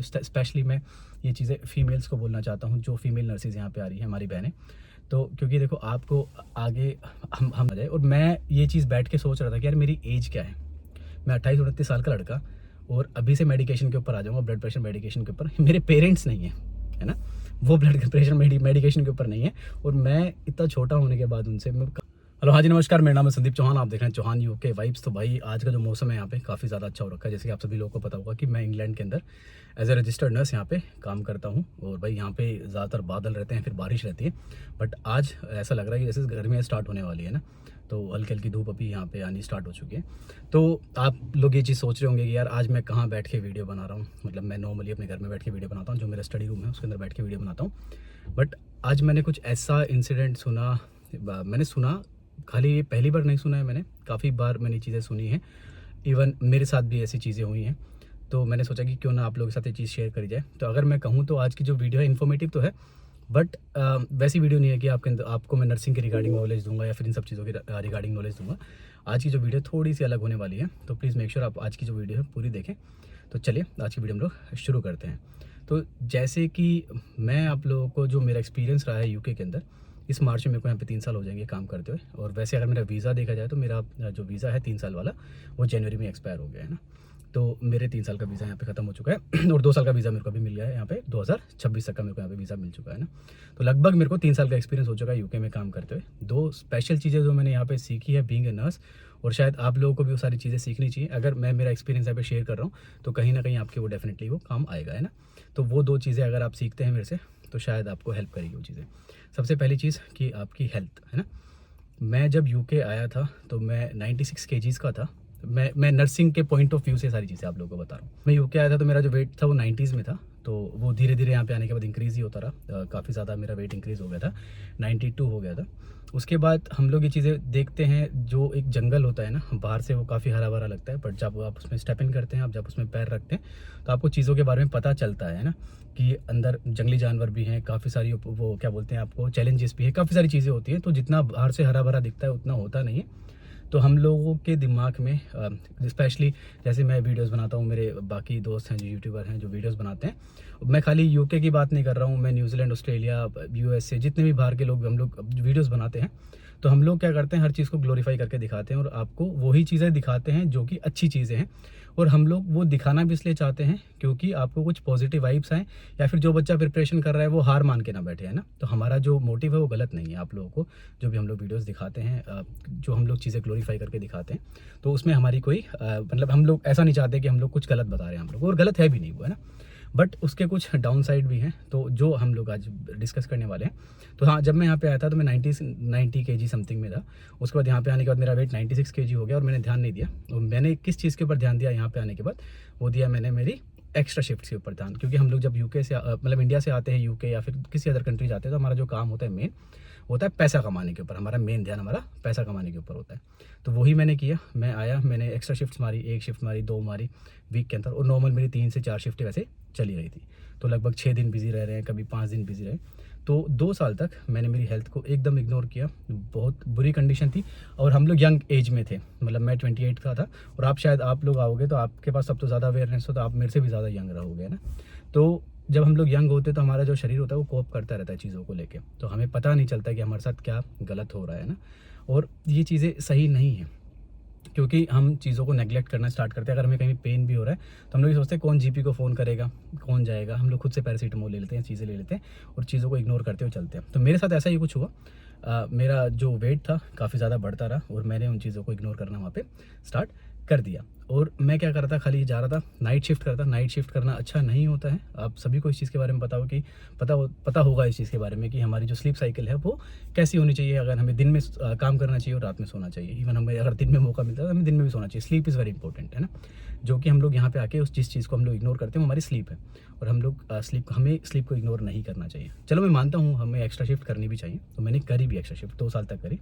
Specially मैं ये चीज़ें फीमेल्स को बोलना चाहता हूँ, जो फीमेल नर्सेज यहाँ पे आ रही हैं, हमारी बहनें। तो क्योंकि देखो आपको आगे हम आ जाए, और मैं ये चीज़ बैठ के सोच रहा था कि यार मेरी एज क्या है। मैं 28-29 साल का लड़का, और अभी से मेडिकेशन के ऊपर आ जाऊँगा, ब्लड प्रेशर मेडिकेशन के ऊपर। मेरे पेरेंट्स नहीं हैं, है ना, वो ब्लड प्रेशर मेडिकेशन के ऊपर नहीं है, और मैं इतना छोटा होने के बाद उनसे मैं। हेलो, हाँ जी, नमस्कार। मेरा नाम है संदीप चौहान, आप देख रहे हैं चौहान यूके वाइब्स। तो भाई आज का जो मौसम है यहाँ पे काफ़ी ज़्यादा अच्छा हो रखा है। जैसे कि आप सभी लोगों को पता होगा कि मैं इंग्लैंड के अंदर एज ए रजिस्टर्ड नर्स यहाँ पे काम करता हूँ, और भाई यहाँ पे ज़्यादातर बादल रहते हैं, फिर बारिश रहती है। बट आज ऐसा लग रहा है कि जैसे गर्मियाँ स्टार्ट होने वाली है ना, तो हल्की हल्की धूप अभी यहाँ पे आनी स्टार्ट हो चुकी है। तो आप लोग ये चीज़ सोच रहे होंगे कि यार आज मैं कहाँ बैठ के वीडियो बना रहा हूँ। मतलब मैं नॉर्मली अपने घर में बैठ के वीडियो बनाता हूँ, जो मेरा स्टडी रूम है उसके अंदर बैठ के वीडियो बनाता हूँ। बट आज मैंने कुछ ऐसा इंसिडेंट सुना, मैंने सुना, खाली ये पहली बार नहीं सुना है मैंने, काफ़ी बार मैंने चीज़ें सुनी हैं। इवन मेरे साथ भी ऐसी चीज़ें हुई हैं, तो मैंने सोचा कि क्यों ना आप लोगों के साथ ये चीज़ शेयर करी जाए। तो अगर मैं कहूँ तो आज की जो वीडियो है इन्फॉर्मेटिव तो है, बट वैसी वीडियो नहीं है कि आपको मैं नर्सिंग के रिगार्डिंग नॉलेज दूंगा या फिर इन सब चीज़ों के रिगार्डिंग नॉलेज दूंगा। आज की जो वीडियो थोड़ी सी अलग होने वाली है, तो प्लीज़ मेक श्योर आप आज की जो वीडियो है पूरी देखें। तो चलिए आज की वीडियो हम लोग शुरू करते हैं। तो जैसे कि मैं आप लोगों को जो मेरा एक्सपीरियंस रहा है यूके के अंदर, इस मार्च में मेरे को यहाँ पे 3 साल हो जाएंगे काम करते हुए। और वैसे अगर मेरा वीज़ा देखा जाए तो मेरा जो वीज़ा है 3 साल वाला, वो जनवरी में एक्सपायर हो गया है ना। तो मेरे 3 साल का वीज़ा यहाँ पे ख़त्म हो चुका है और 2 साल का वीज़ा मेरे को अभी मिल गया है यहाँ पे, 2026 तक का मेरे को यहाँ पे वीज़ा मिल चुका है ना। तो लगभग मेरे को 3 साल का एक्सपीरियंस हो चुका है यूके में काम करते हुए। 2 स्पेशल चीज़ें जो मैंने यहाँ पे सीखी है बीइंग ए नर्स, और शायद आप लोगों को भी वो सारी चीज़ें सीखनी चाहिए। अगर मैं मेरा एक्सपीरियंस यहाँ पे शेयर कर रहा हूँ तो कहीं ना कहीं आपके वो डेफिनेटली वो काम आएगा, है ना। तो वो 2 चीज़ें अगर आप सीखते हैं मेरे से तो शायद आपको हेल्प करेगी वो चीज़ें। सबसे पहली चीज़ कि आपकी हेल्थ, है ना। मैं जब यूके आया था तो मैं 96 केजीज़ का था। मैं नर्सिंग के पॉइंट ऑफ व्यू से सारी चीज़ें आप लोगों को बता रहा हूँ। मैं यूके आया था तो मेरा जो वेट था वो 90s में था, तो वो धीरे धीरे यहाँ पे आने के बाद इंक्रीज़ ही होता रहा। काफ़ी ज़्यादा मेरा वेट इंक्रीज़ हो गया था, 92 हो गया था। उसके बाद हम लोग ये चीज़ें देखते हैं, जो एक जंगल होता है ना, बाहर से वो काफ़ी हरा भरा लगता है, बट जब आप उसमें स्टेप इन करते हैं, आप जब उसमें पैर रखते हैं, तो आपको चीज़ों के बारे में पता चलता है ना, कि अंदर जंगली जानवर भी हैं, काफ़ी सारी वो क्या बोलते हैं आपको, चैलेंजेस भी है, काफ़ी सारी चीज़ें होती हैं। तो जितना बाहर से हरा भरा दिखता है उतना होता नहीं है। तो हम लोगों के दिमाग में स्पेशली जैसे मैं वीडियोस बनाता हूँ, मेरे बाकी दोस्त हैं जो यूट्यूबर हैं जो वीडियोस बनाते हैं, मैं खाली यूके की बात नहीं कर रहा हूँ, मैं न्यूजीलैंड, ऑस्ट्रेलिया, यूएसए, जितने भी बाहर के लोग हम लोग वीडियोस बनाते हैं, तो हम लोग क्या करते हैं, हर चीज़ को ग्लोरीफाई करके दिखाते हैं और आपको वही चीज़ें दिखाते हैं जो कि अच्छी चीज़ें हैं। और हम लोग वो दिखाना भी इसलिए चाहते हैं क्योंकि आपको कुछ पॉजिटिव वाइब्स आएँ, या फिर जो बच्चा प्रिपरेशन कर रहा है वो हार मान के ना बैठे, है ना। तो हमारा जो मोटिव है वो गलत नहीं है। आप लोगों को जो भी हम लोग वीडियोस दिखाते हैं, जो हम लोग चीज़ें ग्लोरीफाई करके दिखाते हैं, तो उसमें हमारी कोई मतलब हम लोग ऐसा नहीं चाहते कि हम लोग कुछ गलत बता रहे हैं हम लोग, और गलत है भी नहीं वो, है ना। बट उसके कुछ डाउन साइड भी हैं, तो जो हम लोग आज डिस्कस करने वाले हैं। तो हाँ, जब मैं यहाँ पे आया था तो मैं 90 केजी समथिंग में था। उसके बाद यहाँ पे आने के बाद मेरा वेट 96 केजी हो गया, और मैंने ध्यान नहीं दिया। और मैंने किस चीज़ के ऊपर ध्यान दिया यहाँ पे आने के बाद, वो दिया मैंने मेरी एक्स्ट्रा शिफ्ट के ऊपर ध्यान। क्योंकि हम लोग जब यूके से मतलब इंडिया से आते हैं यूके या फिर किसी अदर कंट्री जाते हैं, तो हमारा जो काम होता है मेन होता है पैसा कमाने के ऊपर। हमारा मेन ध्यान हमारा पैसा कमाने के ऊपर होता है। तो वही मैंने किया। मैं आया, मैंने एक्स्ट्रा शिफ्ट्स मारी, 1 शिफ्ट मारी, 2 मारी वीक के अंदर, और नॉर्मल मेरी 3 से 4 शिफ्टें वैसे चली रही थी। तो लगभग 6 दिन बिजी रह रहे हैं, कभी 5 दिन बिजी रहे। तो 2 साल तक मैंने मेरी हेल्थ को एकदम इग्नोर किया। बहुत बुरी कंडीशन थी, और हम लोग यंग एज में थे। मतलब मैं 28 का था, और आप लोग आओगे तो आपके पास सब तो ज़्यादा अवेयरनेस हो, तो आप मेरे से भी ज़्यादा यंग रहोगे, है ना। तो जब हम लोग यंग होते हैं तो हमारा जो शरीर होता है वो कोप करता रहता है चीज़ों को लेके, तो हमें पता नहीं चलता कि हमारे साथ क्या गलत हो रहा है ना। और ये चीज़ें सही नहीं है, क्योंकि हम चीज़ों को नेगलेक्ट करना स्टार्ट करते हैं। अगर हमें कहीं पेन भी हो रहा है तो हम लोग ये सोचते हैं कौन जीपी को फ़ोन करेगा, कौन जाएगा। हम लोग खुद से पैरासीटामोल ले लेते हैं, चीज़ें ले लेते हैं, और चीज़ों को इग्नोर करते हुए चलते हैं। तो मेरे साथ ऐसा ही कुछ हुआ। मेरा जो वेट था काफ़ी ज़्यादा बढ़ता रहा, और मैंने उन चीज़ों को इग्नोर करना वहाँ पे स्टार्ट कर दिया। और मैं क्या करता, खाली जा रहा था, नाइट शिफ्ट करता। नाइट शिफ्ट करना अच्छा नहीं होता है। आप सभी को इस चीज़ के बारे में पता होगा इस चीज़ के बारे में कि हमारी जो स्लीप साइकिल है वो कैसी होनी चाहिए। अगर हमें दिन में काम करना चाहिए और रात में सोना चाहिए। इवन हमें अगर दिन में मौका मिलता है तो हमें दिन में भी सोना चाहिए। स्लीप इज़ वेरी इंपॉर्टेंट, है ना। जो कि हम लोग यहाँ पे आके उस जिस चीज़ को हम लोग इग्नोर करते हैं वो हमारी स्लीप है, और हम लोग हमें स्लीप को इग्नोर नहीं करना चाहिए। चलो मैं मानता हूँ हमें एक्स्ट्रा शिफ्ट करनी भी चाहिए, तो मैंने करी भी एक्स्ट्रा शिफ्ट, 2 साल तक करी।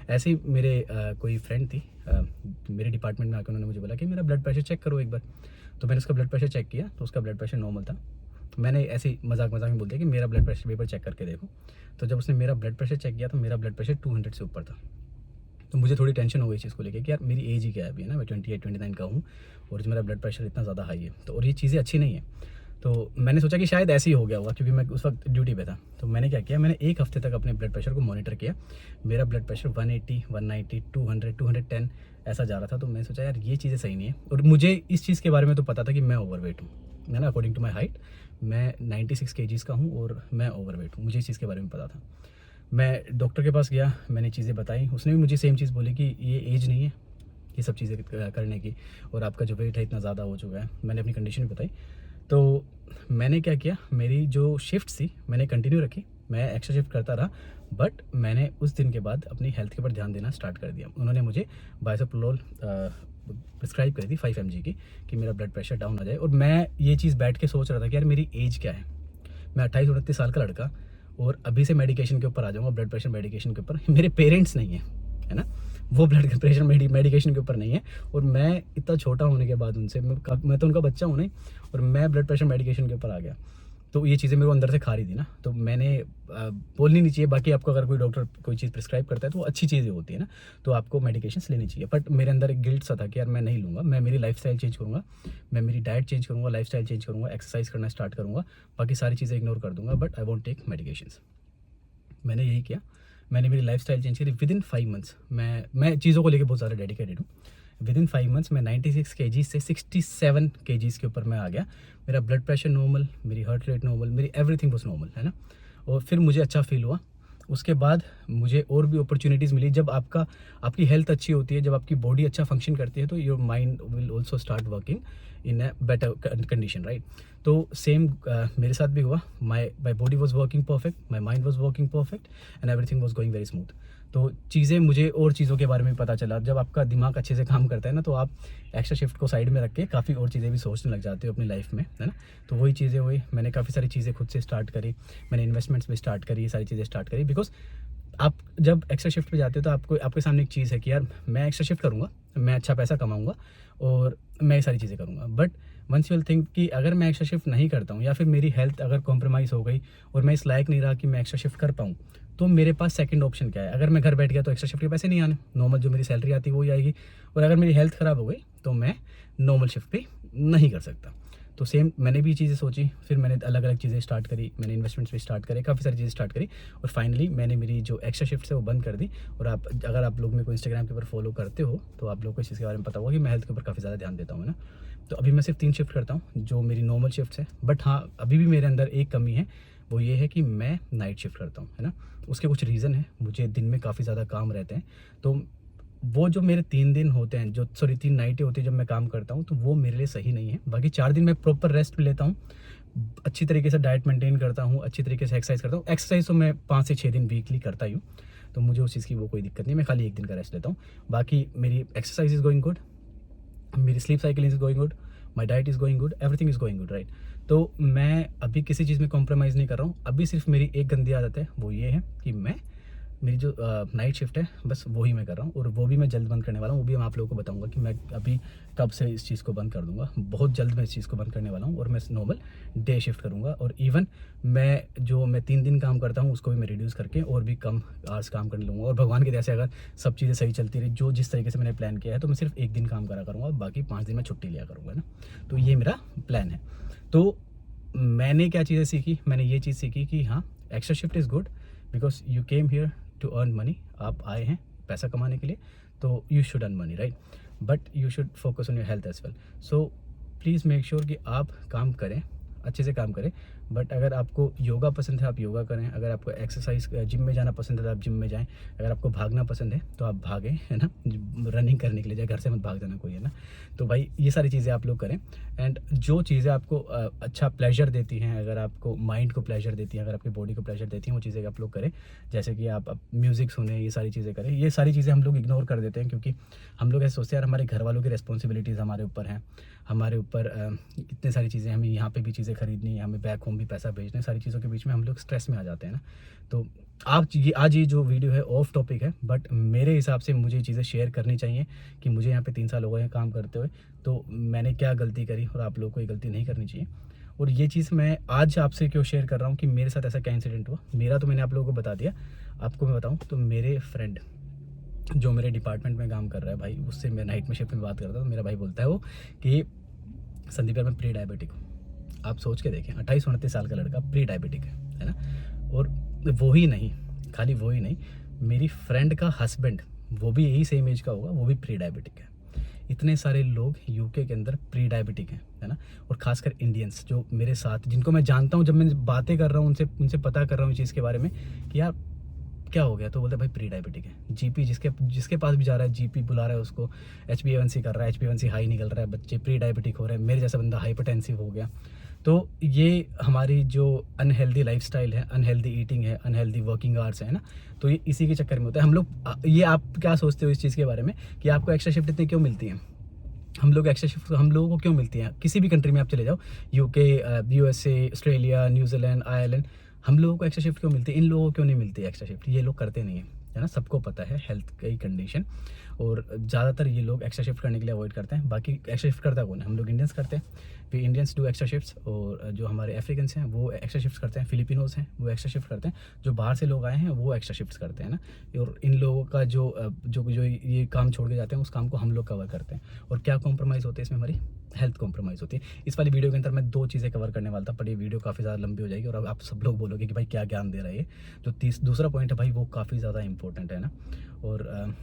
ऐसे ही मेरे कोई फ्रेंड थी, मेरे डिपार्टमेंट में आकर उन्होंने मुझे बोला कि मेरा ब्लड प्रेशर चेक करो एक बार। तो मैंने उसका ब्लड प्रेशर चेक किया, तो उसका ब्लड प्रेशर नॉर्मल था। मैंने ऐसे ही मजाक में बोल दिया कि मेरा ब्लड प्रेशर पेपर चेक करके देखो। तो जब उसने मेरा ब्लड प्रेशर चेक किया तो मेरा ब्लड प्रेशर 200 से ऊपर था। तो मुझे थोड़ी टेंशन हो गई इस चीज़ को लेके कि यार मेरी एज ही क्या है अभी, है ना। मैं 28-29 का हूँ, और जो मेरा ब्लड प्रेशर इतना ज़्यादा हाई है, तो और ये चीज़ें अच्छी नहीं है। तो मैंने सोचा कि शायद ऐसे ही हो गया होगा क्योंकि मैं उस वक्त ड्यूटी पे था। तो मैंने क्या किया, मैंने 1 हफ्ते तक अपने ब्लड प्रेशर को मॉनिटर किया। मेरा ब्लड प्रेशर 180, 190, 200, 210 ऐसा जा रहा था। तो मैंने सोचा यार ये चीज़ें सही नहीं है, और मुझे इस चीज़ के बारे में तो पता था कि मैं ओवरवेट हूँ, है ना। अकॉर्डिंग टू माई हाइट मैं 96 केजीज़ का हूँ और मैं ओवरवेट हूँ, मुझे इस चीज़ के बारे में पता था। मैं डॉक्टर के पास गया, मैंने चीज़ें बताई, उसने भी मुझे सेम चीज़ बोली कि ये एज नहीं है ये सब चीज़ें करने की, और आपका जो वेट है इतना ज़्यादा हो चुका है। मैंने अपनी कंडीशन भी बताई। तो मैंने क्या किया, मेरी जो शिफ्ट थी मैंने कंटिन्यू रखी, मैं एक्स्ट्रा शिफ्ट करता रहा, बट मैंने उस दिन के बाद अपनी हेल्थ के ऊपर ध्यान देना स्टार्ट कर दिया। उन्होंने मुझे बाइसोप्रोलोल प्रिस्क्राइब करी थी 5 mg की, कि मेरा ब्लड प्रेशर डाउन हो जाए। और मैं ये चीज़ बैठ के सोच रहा था कि यार मेरी एज क्या है, मैं 28-29 साल का लड़का, और अभी से मेडिकेशन के ऊपर आ जाऊँगा, ब्लड प्रेशर मेडिकेशन के ऊपर। मेरे पेरेंट्स नहीं है, है ना, वो ब्लड प्रेशर मेडिकेशन के ऊपर नहीं है, और मैं इतना छोटा होने के बाद उनसे, मैं तो उनका बच्चा हूँ नहीं, और मैं ब्लड प्रेशर मेडिकेशन के ऊपर आ गया। तो ये चीज़ें मेरे को अंदर से खा रही थी ना, तो मैंने बोलनी नहीं चाहिए। बाकी आपको अगर कोई डॉक्टर कोई चीज़ प्रिस्क्राइब करता है तो वो अच्छी चीज़ें होती है ना, तो आपको मेडिकेशंस लेनी चाहिए। बट मेरे अंदर एक गिल्ट सा था कि यार मैं नहीं लूँगा, मैं मेरी लाइफस्टाइल चेंज करूँगा, मैं मेरी डाइट चेंज करूँगा, लाइफस्टाइल चेंज करूँगा, एक्सरसाइज करना स्टार्ट करूँगा, बाकी सारी चीज़ें इग्नोर कर दूँगा, but I won't take medications. मैंने यही किया, मैंने मेरी लाइफस्टाइल चेंज करी। विदिन 5 मंथ्स मैं चीज़ों को लेके बहुत ज़्यादा डेडिकेटेड हूँ। विदिन 5 मंथ्स मैं 96 केजी से 67 केजीज़ के ऊपर मैं आ गया। मेरा ब्लड प्रेशर नॉर्मल, मेरी हार्ट रेट नॉर्मल, मेरी एवरीथिंग वाज नॉर्मल, है ना। और फिर मुझे अच्छा फील हुआ। उसके बाद मुझे और भी अपॉर्चुनिटीज़ मिली। जब आपकी हेल्थ अच्छी होती है, जब आपकी बॉडी अच्छा फंक्शन करती है, तो your mind will also start working in a better condition, right. तो सेम मेरे साथ भी हुआ। My body was working perfect, my mind was working perfect, and everything was going very smooth. तो चीज़ें मुझे और चीज़ों के बारे में पता चला। जब आपका दिमाग अच्छे से काम करता है ना, तो आप एक्स्ट्रा शिफ्ट को साइड में रख के काफ़ी और चीज़ें भी सोचने लग जाते हो अपनी लाइफ में, है ना। तो वही चीज़ें हुई, मैंने काफ़ी सारी चीज़ें खुद से स्टार्ट करी, मैंने इन्वेस्टमेंट्स भी स्टार्ट करी, ये सारी चीज़ें स्टार्ट करी। बिकॉज आप जब एक्स्ट्रा शिफ्ट पे जाते हो तो आपके सामने एक चीज़ है कि यार मैं एक्स्ट्रा शिफ्ट करूँगा, मैं अच्छा पैसा कमाऊँगा और मैं ये सारी चीज़ें करूँगा। But once you will think कि अगर मैं एक्स्ट्रा शिफ्ट नहीं करता हूँ, या फिर मेरी हेल्थ अगर कॉम्प्रोमाइज़ हो गई और मैं इस लायक नहीं रहा कि मैं एक्स्ट्रा शिफ्ट कर पाऊँ, तो मेरे पास सेकंड ऑप्शन क्या है। अगर मैं घर बैठ गया तो एक्स्ट्रा शिफ्ट के पैसे नहीं आने, नॉर्मल जो मेरी सैलरी आती है वही आएगी। और अगर मेरी हेल्थ ख़राब हो गई तो मैं नॉर्मल शिफ्ट भी नहीं कर सकता। तो सेम मैंने भी चीज़ें सोची, फिर मैंने अलग अलग चीज़ें स्टार्ट करी, मैंने इन्वेस्टमेंट्स भी स्टार्ट करे, काफ़ी सारी चीज़ें स्टार्ट करी, और फाइनली मैंने मेरी जो एक्स्ट्रा शिफ्ट है वो बंद कर दी। और अगर आप लोग मेरे को इंस्टाग्राम के ऊपर फॉलो करते हो तो आप लोग को इस चीज़ के बारे में पता होगा कि मैं हेल्थ के ऊपर काफ़ी ज़्यादा ध्यान देता हूँ, है ना। तो अभी मैं सिर्फ 3 शिफ्ट करता हूँ जो मेरी नॉर्मल शिफ्ट है। बट हाँ, अभी भी मेरे अंदर एक कमी है, वो ये है कि मैं नाइट शिफ्ट करता हूँ, है ना। उसके कुछ रीज़न है, मुझे दिन में काफ़ी ज़्यादा काम रहते हैं। तो वो जो मेरे 3 दिन होते हैं, 3 नाइटें होती हैं जब मैं काम करता हूँ, तो वो मेरे लिए सही नहीं है। बाकी 4 दिन मैं प्रॉपर रेस्ट भी लेता हूँ, अच्छी तरीके से डाइट मेंटेन करता हूँ, अच्छी तरीके से एक्सरसाइज करता हूँ। एक्सरसाइज तो मैं 5 से 6 दिन वीकली करता ही हूँ, तो मुझे उस चीज़ की वो कोई दिक्कत नहीं है। मैं खाली 1 दिन का रेस्ट लेता हूँ। बाकी मेरी एक्सरसाइज इज़ गोइंग गुड, मेरी sleep cycle is going good, my diet is going good, everything is going good, right. तो मैं अभी किसी चीज़ में कॉम्प्रोमाइज़ नहीं कर रहा हूँ। अभी सिर्फ मेरी एक गंदी आदत है, वो ये है कि मेरी जो नाइट शिफ्ट है बस वही मैं कर रहा हूँ, और वो भी मैं जल्द बंद करने वाला हूँ। वो भी मैं आप लोगों को बताऊँगा कि मैं अभी कब से इस चीज़ को बंद कर दूँगा। बहुत जल्द मैं इस चीज़ को बंद करने वाला हूँ, और मैं नॉर्मल डे शिफ्ट करूँगा। और इवन मैं 3 दिन काम करता हूँ उसको भी मैं रिड्यूस करके और भी कम आवर्स काम करने लूँगा। और भगवान की दया से अगर सब चीज़ें सही चलती रही, जो जिस तरीके से मैंने प्लान किया है, तो मैं सिर्फ 1 दिन काम करा करूँगा, बाकी 5 दिन मैं छुट्टी लिया करूँगा, ना। तो ये मेरा प्लान है। तो मैंने क्या चीज़ें सीखी, मैंने ये चीज़ सीखी कि हाँ, extra shift is good because you came here to earn money. आप आए हैं पैसा कमाने के लिए, तो you should earn money, right. But you should focus on your health as well. So please make sure कि आप काम करें, अच्छे से काम करें। बट अगर आपको योगा पसंद है आप योगा करें, अगर आपको एक्सरसाइज जिम में जाना पसंद है तो आप जिम में जाएं, अगर आपको भागना पसंद है तो आप भागें, है ना। रनिंग करने के लिए जाए, घर से मत भाग जाना कोई, है ना। तो भाई ये सारी चीज़ें आप लोग करें। एंड जो चीज़ें आपको अच्छा प्लेजर देती हैं, अगर आपको माइंड को प्लेजर देती हैं, अगर आपकी बॉडी को प्लेजर देती हैं, वो चीज़ें आप लोग करें। जैसे कि आप म्यूज़िक सुने, ये सारी चीज़ें करें। ये सारी चीज़ें हम लोग इग्नोर कर देते हैं, क्योंकि हम लोग ऐसे सोचते हैं यार हमारे घर वालों की रिस्पॉन्सिबिलिटीज़ हमारे ऊपर हैं, हमारे ऊपर इतने सारी चीज़ें, हमें यहाँ पे भी चीज़ें खरीदनी है, हमें बैक होम भी पैसा भेजना है, सारी चीज़ों के बीच में हम लोग स्ट्रेस में आ जाते हैं ना। तो आज ये जो वीडियो है ऑफ टॉपिक है, बट मेरे हिसाब से मुझे ये चीज़ें शेयर करनी चाहिए कि मुझे यहाँ पे 3 साल हो गए हैं काम करते हुए, तो मैंने क्या गलती करी और आप लोगों को ये गलती नहीं करनी चाहिए। और ये चीज़ मैं आज आपसे क्यों शेयर कर रहा हूँ कि मेरे साथ ऐसा क्या इंसिडेंट हुआ। मेरा तो मैंने आप लोगों को बता दिया, आपको मैं बताऊँ तो मेरे फ्रेंड जो मेरे डिपार्टमेंट में काम कर रहा है भाई, उससे मैं नाइट में शिफ्ट में बात करता हूँ। मेरा भाई बोलता है वो कि संदीप यार मैं प्री डायबिटिक हूँ। आप सोच के देखें, 28-29 साल का लड़का प्री डायबिटिक है ना? और वो ही नहीं, खाली वो ही नहीं, मेरी फ्रेंड का हस्बैंड, वो भी यही सेम एज का होगा, वो भी प्री डायबिटिक है। इतने सारे लोग यूके के अंदर प्री डायबिटिक हैं, है ना? और खासकर इंडियंस जो मेरे साथ, जिनको मैं जानता हूँ, जब मैं बातें कर रहा हूँ उनसे उनसे पता कर रहा हूँ इस चीज़ के बारे में कि यार क्या हो गया, तो बोलते हैं भाई प्री डायबिटिक है। जीपी जिसके जिसके पास भी जा रहा है, जीपी बुला रहा है उसको, HbA1c कर रहा है, HbA1c हाई निकल रहा है, बच्चे प्री डायबिटिक हो रहे हैं, मेरे जैसा बंदा हाइपरटेंसिव हो गया। तो ये हमारी जो अनहेल्दी लाइफस्टाइल है, अनहेल्दी ईटिंग है, अनहेल्दी वर्किंग आवर्स है ना, तो ये इसी के चक्कर में होता है। हम लोग ये आप क्या सोचते हो इस चीज़ के बारे में कि आपको एक्स्ट्रा शिफ्ट इतनी क्यों मिलती हैं? हम लोग एक्स्ट्रा शिफ्ट हम लोगों को क्यों मिलती हैं? किसी भी कंट्री में आप चले जाओ, UK, USA, Australia, New Zealand, Ireland, हम लोगों को एक्स्ट्रा शिफ्ट क्यों मिलती है? इन लोगों को क्यों नहीं मिलती है एक्स्ट्रा शिफ्ट? ये लोग करते नहीं हैं, है ना? सबको पता है हेल्थ की कंडीशन, और ज़्यादातर ये लोग एक्स्ट्रा शिफ्ट करने के लिए अवॉइड करते हैं। बाकी एक्स्ट्रा शिफ्ट करता कौन है? हम लोग इंडियंस करते हैं। We Indians do extra shifts, और जो हमारे अफ्रीकन्स हैं वो एक्स्ट्रा शिफ्ट करते हैं, फिलिपिनोज हैं वो एक्स्ट्रा शिफ्ट करते हैं, जो बाहर से लोग आए हैं वो एक्स्ट्रा शिफ्ट्स करते हैं ना। और इन लोगों का जो ये काम छोड़ के जाते हैं, उस काम को हम लोग कवर करते हैं। और क्या कॉम्प्रोमाइज़ होती है इसमें? हमारी हेल्थ कॉम्प्रोमाइज़ होती है। इस वाली वीडियो के अंदर मैं 2 चीज़ें कवर करने वाला था, पर ये वीडियो काफ़ी ज़्यादा लंबी हो जाएगी और अब आप सब लोग बोलोगे कि भाई क्या ज्ञान दे रहा है ये। जो दूसरा पॉइंट है भाई, वो काफ़ी ज़्यादा इंपॉर्टेंट है ना। और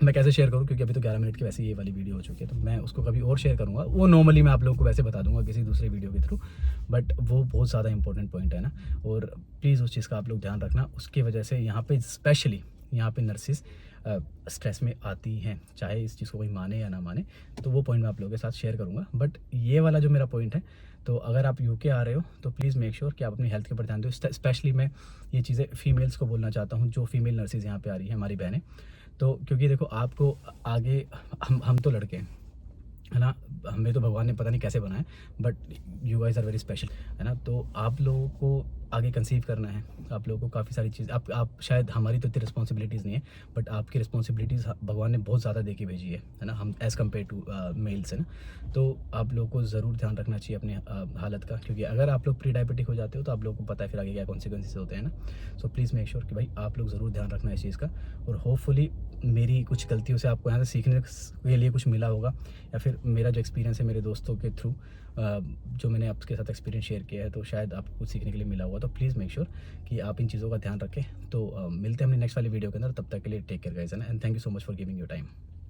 मैं कैसे शेयर करूँ, क्योंकि अभी तो 11 मिनट की वैसे ये वाली वीडियो हो चुकी है, तो मैं उसको कभी और शेयर करूँगा। वो नॉर्मली मैं आप लोगों को वैसे बता दूंगा किसी दूसरे वीडियो के थ्रू, बट वो बहुत ज़्यादा इंपॉर्टेंट पॉइंट है ना। और प्लीज़ उस चीज़ का आप लोग ध्यान रखना। उसकी वजह से यहाँ पे स्पेशली यहाँ पे नर्सिस स्ट्रेस में आती हैं, चाहे इस चीज़ को कोई माने या ना माने, तो वो पॉइंट मैं आप लोगों के साथ शेयर करूँगा। बट ये वाला जो मेरा पॉइंट है, तो अगर आप यूके आ रहे हो तो प्लीज़ मेक श्योर कि आप अपनी हेल्थ के ऊपर ध्यान दो। स्पेशली मैं ये चीज़ें फीमेल्स को बोलना चाहता हूँ, जो फीमेल नर्सिस यहाँ पे आ रही हैं, हमारी बहनें। तो क्योंकि देखो आपको आगे, हम तो लड़के हैं, है ना? हमें तो भगवान ने पता नहीं कैसे बनाया, but you guys are very special, है ना? तो आप लोगों को आगे कंसीव करना है, आप लोगों को काफ़ी सारी चीज़, आप शायद, हमारी तो इतनी रिस्पॉन्सिबिलिटीज़ नहीं है, बट आपकी रिस्पॉन्सिबिलिटीज़ भगवान ने बहुत ज़्यादा दे के भेजी है ना, हम एज़ कम्पेयर टू मेल्स, है ना? तो आप लोगों को ज़रूर ध्यान रखना चाहिए अपने हालत का, क्योंकि अगर आप लोग प्री डायबिटिक हो जाते हो तो आप लोगों को पता है फिर आगे क्या कॉन्सिक्वेंसेस होते हैं ना। सो प्लीज़ मेक श्योर कि भाई आप लोग ज़रूर ध्यान रखना इस चीज़ का। और होपफुली मेरी कुछ गलतियों से आपको यहाँ से सीखने के लिए कुछ मिला होगा, या फिर मेरा जो एक्सपीरियंस है मेरे दोस्तों के थ्रू, जो मैंने आपके साथ एक्सपीरियंस शेयर किया है, तो शायद आपको कुछ सीखने के लिए मिला होगा। तो प्लीज़ मेक श्योर कि आप इन चीज़ों का ध्यान रखें। तो मिलते हैं अपनी नेक्स्ट वाली वीडियो के अंदर, तब तक के लिए टेक केयर गाइस, है ना, and thank you so much for giving your time.